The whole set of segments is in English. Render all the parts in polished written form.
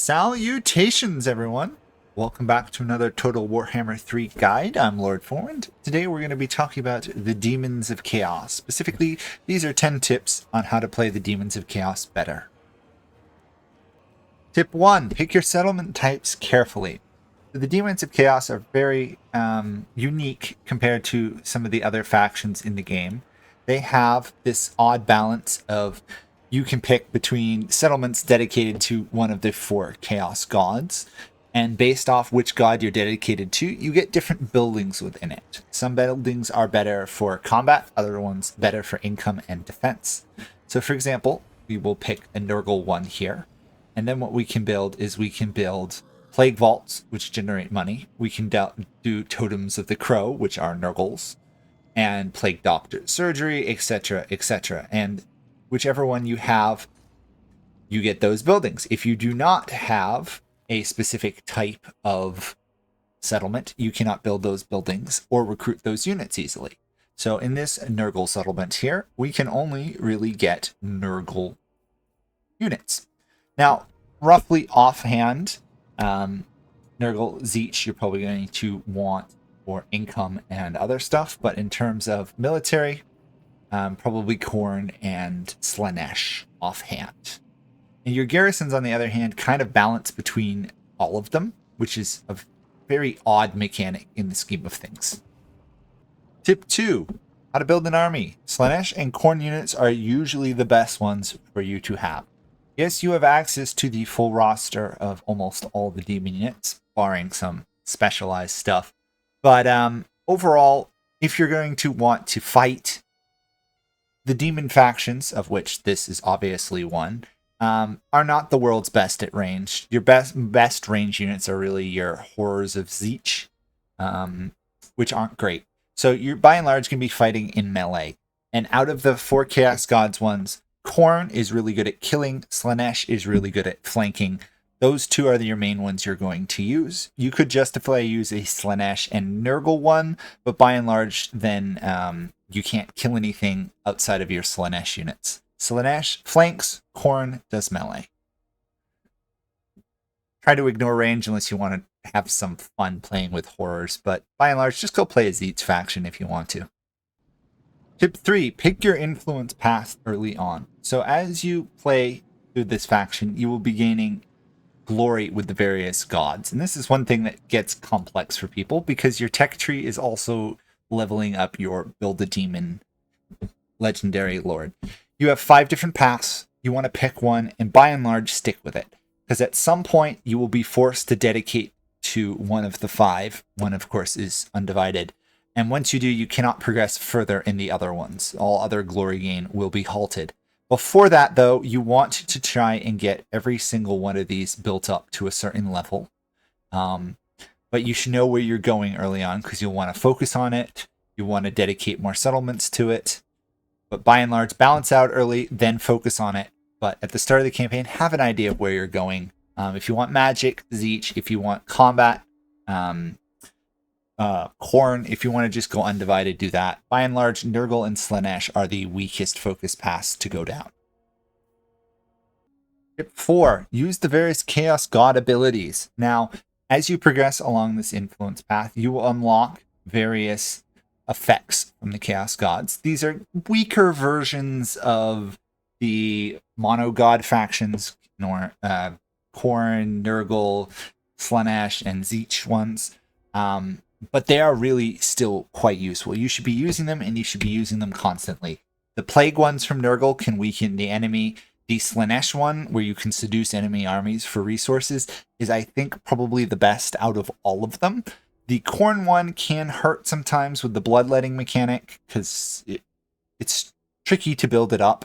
Salutations, everyone! Welcome back to another Total Warhammer 3 guide. I'm Lord Forward. Today we're going to be talking about the Daemons of Chaos. Specifically, these are 10 tips on how to play the Daemons of Chaos better. Tip 1. Pick your settlement types carefully. The Daemons of Chaos are very unique compared to some of the other factions in the game. They have this odd balance of you can pick between settlements dedicated to one of the 4 chaos gods, and based off which god you're dedicated to, you get different buildings within it. Some buildings are better for combat, other ones better for income and defense. So for example, we will pick a Nurgle one here, and then what we can build is we can build Plague Vaults, which generate money. We can do Totems of the Crow, which are Nurgles, and Plague Doctor Surgery, etc., etc. And whichever one you have, you get those buildings. If you do not have a specific type of settlement, you cannot build those buildings or recruit those units easily. So in this Nurgle settlement here, we can only really get Nurgle units. Now, roughly offhand, Nurgle Zeech you're probably going to want for income and other stuff, but in terms of military, probably Khorne and Slaanesh offhand. And your garrisons, on the other hand, kind of balance between all of them, which is a very odd mechanic in the scheme of things. Tip 2. How to build an army. Slaanesh and Khorne units are usually the best ones for you to have. Yes, you have access to the full roster of almost all the demon units, barring some specialized stuff. But overall, if you're going to want to fight the demon factions, of which this is obviously one, are not the world's best at range. Your best range units are really your Horrors of Zeech, which aren't great. So you're by and large going to be fighting in melee. And out of the 4 Chaos Gods ones, Khorne is really good at killing, Slaanesh is really good at flanking. Those 2 are your main ones you're going to use. You could justify use a Slaanesh and Nurgle one, but by and large, then you can't kill anything outside of your Slaanesh units. Slaanesh flanks, Khorne does melee. Try to ignore range unless you want to have some fun playing with horrors, but by and large, just go play as each faction if you want to. Tip 3. Pick your influence path early on. So as you play through this faction, you will be gaining glory with the various gods. And this is one thing that gets complex for people because your tech tree is also leveling up your Build a Demon legendary lord. You have 5 different paths. You want to pick one and by and large stick with it. Because at some point you will be forced to dedicate to one of the 5. One, of course, is undivided. And once you do, you cannot progress further in the other ones. All other glory gain will be halted. Before that, though, you want to try and get every single one of these built up to a certain level. But you should know where you're going early on because you'll want to focus on it. You want to dedicate more settlements to it. But by and large, balance out early, then focus on it. But at the start of the campaign, have an idea of where you're going. If you want magic, Zeech. If you want combat, Khorne. If you want to just go undivided, do that. By and large, Nurgle and Slaanesh are the weakest focus paths to go down. Tip 4. Use the various Chaos God abilities. Now, as you progress along this influence path, you will unlock various effects from the Chaos Gods. These are weaker versions of the mono god factions, Khorne, Nurgle, Slaanesh, and Zeech ones. But they are really still quite useful. You should be using them, and you should be using them constantly. The Plague ones from Nurgle can weaken the enemy. The Slaanesh one, where you can seduce enemy armies for resources, is, I think, probably the best out of all of them. The Khorne one can hurt sometimes with the bloodletting mechanic, because it's tricky to build it up.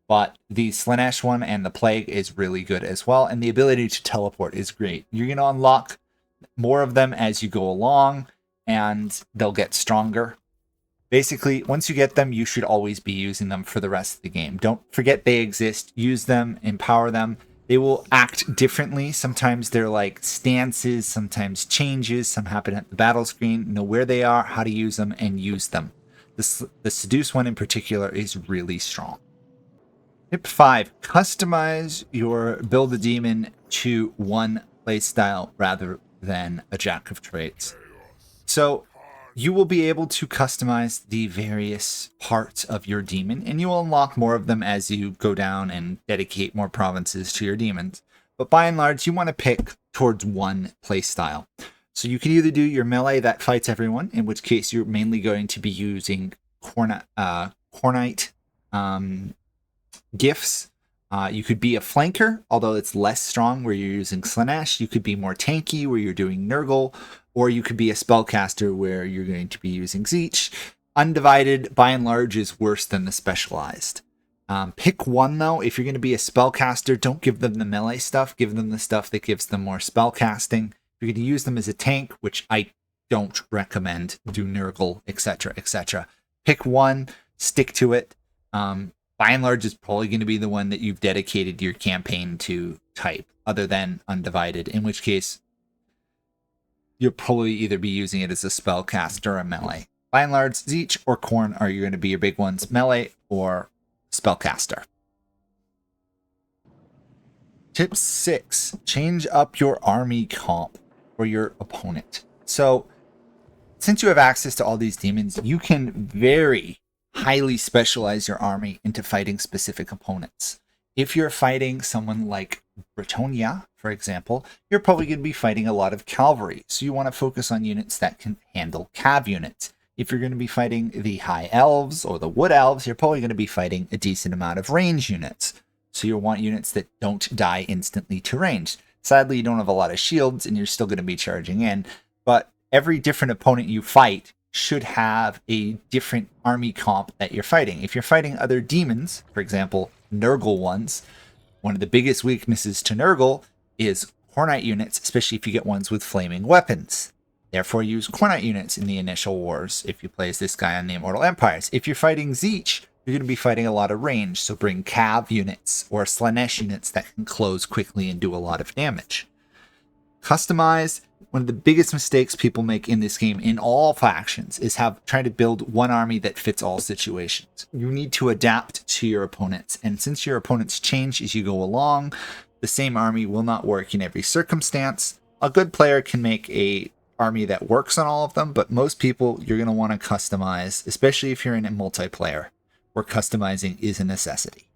But the Slaanesh one and the Plague is really good as well, and the ability to teleport is great. You're going to unlock more of them as you go along, and they'll get stronger. Basically, once you get them, you should always be using them for the rest of the game. Don't forget they exist. Use them, empower them. They will act differently. Sometimes they're like stances, sometimes changes. Some happen at the battle screen. Know where they are, how to use them, and use them. The Seduce one in particular is really strong. Tip 5. Customize your Build a Demon to one playstyle rather than a jack of trades. So you will be able to customize the various parts of your demon, and you will unlock more of them as you go down and dedicate more provinces to your demons. But by and large, you want to pick towards one playstyle. So you can either do your melee that fights everyone, in which case you're mainly going to be using Khornite gifts. You could be a flanker, although it's less strong, where you're using Slaanesh. You could be more tanky, where you're doing Nurgle, or you could be a spellcaster, where you're going to be using Tzeentch. Undivided, by and large, is worse than the specialized. Pick one, though. If you're going to be a spellcaster, don't give them the melee stuff. Give them the stuff that gives them more spellcasting. If you're going to use them as a tank, which I don't recommend, do Nurgle, etc., etc. Pick one, stick to it. By and large, it's probably going to be the one that you've dedicated your campaign to type, other than Undivided, in which case you'll probably either be using it as a spellcaster or a melee. By and large, Tzeentch or Khorne are going to be your big ones, melee or spellcaster. Tip 6, change up your army comp for your opponent. So, since you have access to all these demons, you can very highly specialize your army into fighting specific opponents. If you're fighting someone like Bretonnia, for example, you're probably going to be fighting a lot of cavalry, so you want to focus on units that can handle cav units. If you're going to be fighting the high elves or the wood elves, you're probably going to be fighting a decent amount of range units, so you want units that don't die instantly to range. Sadly, you don't have a lot of shields, and you're still going to be charging in, but every different opponent you fight should have a different army comp that you're fighting. If you're fighting other demons, for example, Nurgle ones, one of the biggest weaknesses to Nurgle is Khornite units, especially if you get ones with flaming weapons. Therefore, use Khornite units in the initial wars if you play as this guy on the Immortal Empires. If you're fighting Tzeentch, you're going to be fighting a lot of range, so bring cav units or Slaanesh units that can close quickly and do a lot of damage. Customize. One of the biggest mistakes people make in this game in all factions is trying to build one army that fits all situations. You need to adapt to your opponents, and since your opponents change as you go along, the same army will not work in every circumstance. A good player can make a army that works on all of them, but most people you're going to want to customize, especially if you're in a multiplayer, where customizing is a necessity.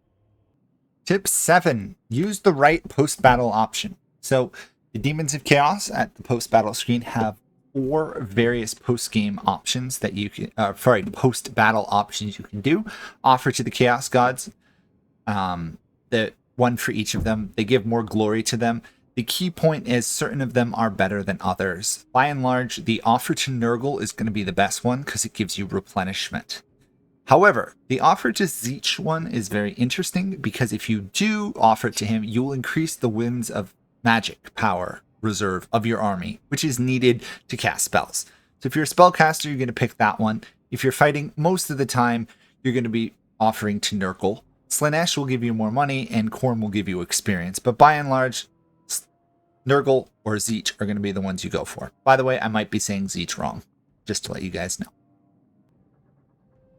Tip 7, use the right post-battle option. So the Daemons of Chaos at the post-battle screen have 4 various post-game options that you can, post-battle options you can do, offer to the Chaos Gods. The one for each of them. They give more glory to them. The key point is certain of them are better than others. By and large, the offer to Nurgle is going to be the best one because it gives you replenishment. However, the offer to Tzeentch one is very interesting because if you do offer it to him, you will increase the winds of magic power reserve of your army, which is needed to cast spells. So if you're a spellcaster, you're going to pick that one. If you're fighting most of the time, you're going to be offering to Nurgle. Slaanesh will give you more money and Khorne will give you experience. But by and large, Nurgle or Tzeentch are going to be the ones you go for. By the way, I might be saying Tzeentch wrong, just to let you guys know.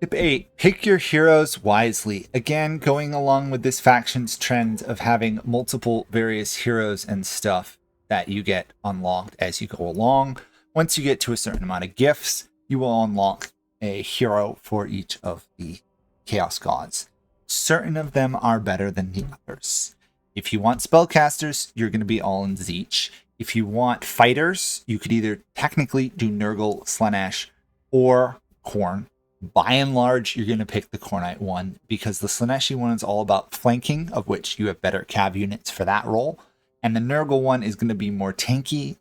Tip 8, pick your heroes wisely. Again, going along with this faction's trend of having multiple various heroes and stuff that you get unlocked as you go along. Once you get to a certain amount of gifts, you will unlock a hero for each of the Chaos Gods. Certain of them are better than the others. If you want spellcasters, you're going to be all in Tzeentch. If you want fighters, you could either technically do Nurgle, Slaanesh, or Khorne. By and large, you're going to pick the Khornite one because the Slaaneshi one is all about flanking, of which you have better cav units for that role. And the Nurgle one is going to be more tanky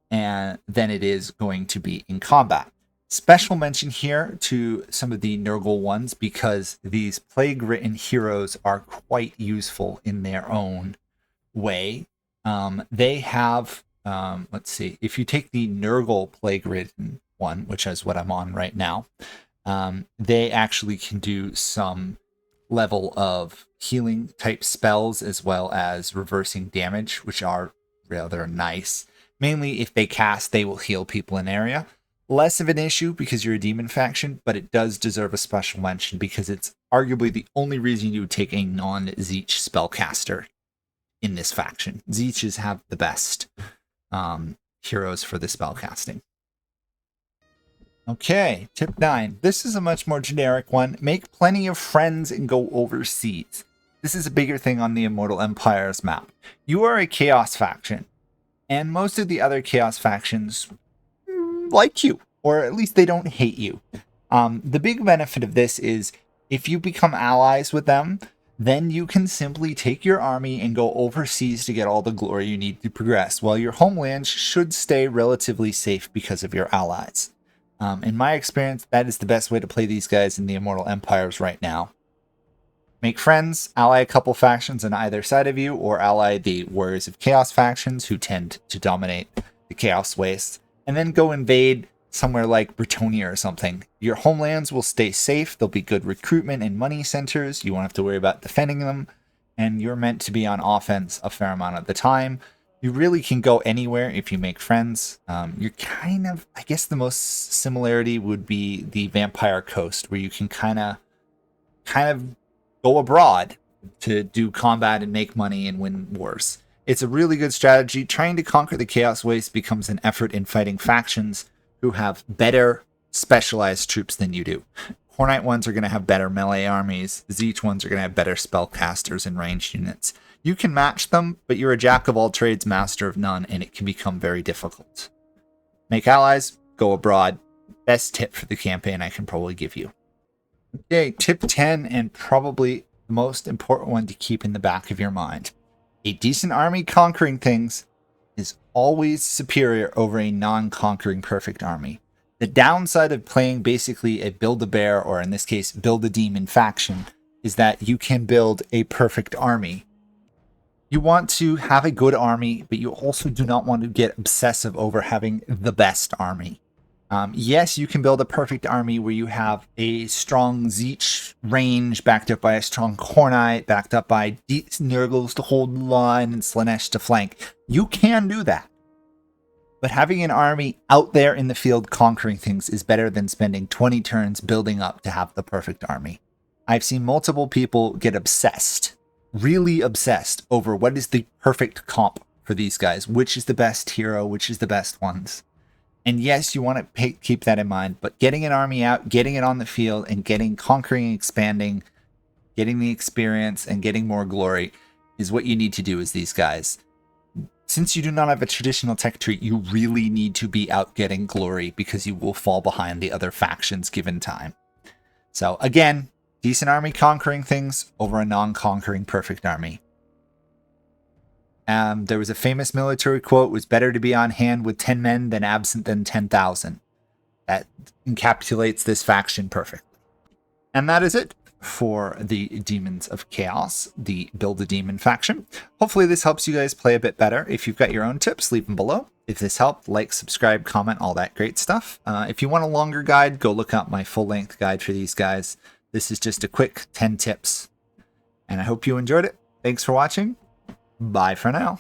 than it is going to be in combat. Special mention here to some of the Nurgle ones because these plague-written heroes are quite useful in their own way. They have, let's see, if you take the Nurgle plague-written one, which is what I'm on right now, they actually can do some level of healing type spells as well as reversing damage, which are rather nice. Mainly if they cast, they will heal people in area. Less of an issue because you're a demon faction, but it does deserve a special mention because it's arguably the only reason you would take a non-Tzeentch spellcaster in this faction. Zeeches have the best heroes for the spellcasting. Okay, tip 9. This is a much more generic one. Make plenty of friends and go overseas. This is a bigger thing on the Immortal Empires map. You are a Chaos faction, and most of the other Chaos factions like you, or at least they don't hate you. The big benefit of this is if you become allies with them, then you can simply take your army and go overseas to get all the glory you need to progress, while your homeland should stay relatively safe because of your allies. In my experience, that is the best way to play these guys in the Immortal Empires right now. Make friends, ally a couple factions on either side of you, or ally the Warriors of Chaos factions who tend to dominate the Chaos Waste, and then go invade somewhere like Bretonnia or something. Your homelands will stay safe, there'll be good recruitment and money centers, you won't have to worry about defending them, and you're meant to be on offense a fair amount of the time. You really can go anywhere if you make friends. You're kind of, I guess the most similarity would be the Vampire Coast, where you can kind of go abroad to do combat and make money and win wars. It's a really good strategy. Trying to conquer the Chaos Waste becomes an effort in fighting factions who have better specialized troops than you do. Khornite ones are going to have better melee armies. Zeech ones are going to have better spellcasters and ranged units. You can match them, but you're a jack of all trades, master of none, and it can become very difficult. Make allies, go abroad. Best tip for the campaign I can probably give you. Okay, tip 10, and probably the most important one to keep in the back of your mind. A decent army conquering things is always superior over a non-conquering perfect army. The downside of playing basically a Build-A-Bear, or in this case, Build-A-Demon faction, is that you can build a perfect army. You want to have a good army, but you also do not want to get obsessive over having the best army. Yes, you can build a perfect army where you have a strong Zeech range backed up by a strong Khornite, backed up by Nurgles to hold the line and Slaanesh to flank. You can do that. But having an army out there in the field conquering things is better than spending 20 turns building up to have the perfect army. I've seen multiple people get obsessed, really obsessed, over what is the perfect comp for these guys, which is the best hero, which is the best ones. And yes, you want to keep that in mind, but getting an army out, getting it on the field, and getting conquering and expanding, getting the experience, and getting more glory is what you need to do as these guys. Since you do not have a traditional tech tree, you really need to be out getting glory because you will fall behind the other factions given time. So again, decent army conquering things over a non-conquering perfect army. There was a famous military quote, it was better to be on hand with 10 men than absent than 10,000. That encapsulates this faction perfectly. And that is it for the Daemons of Chaos, the Build-A-Demon faction. Hopefully this helps you guys play a bit better. If you've got your own tips, leave them below. If this helped, like, subscribe, comment, all that great stuff. If you want a longer guide, go look up my full-length guide for these guys. This is just a quick 10 tips. And I hope you enjoyed it. Thanks for watching. Bye for now.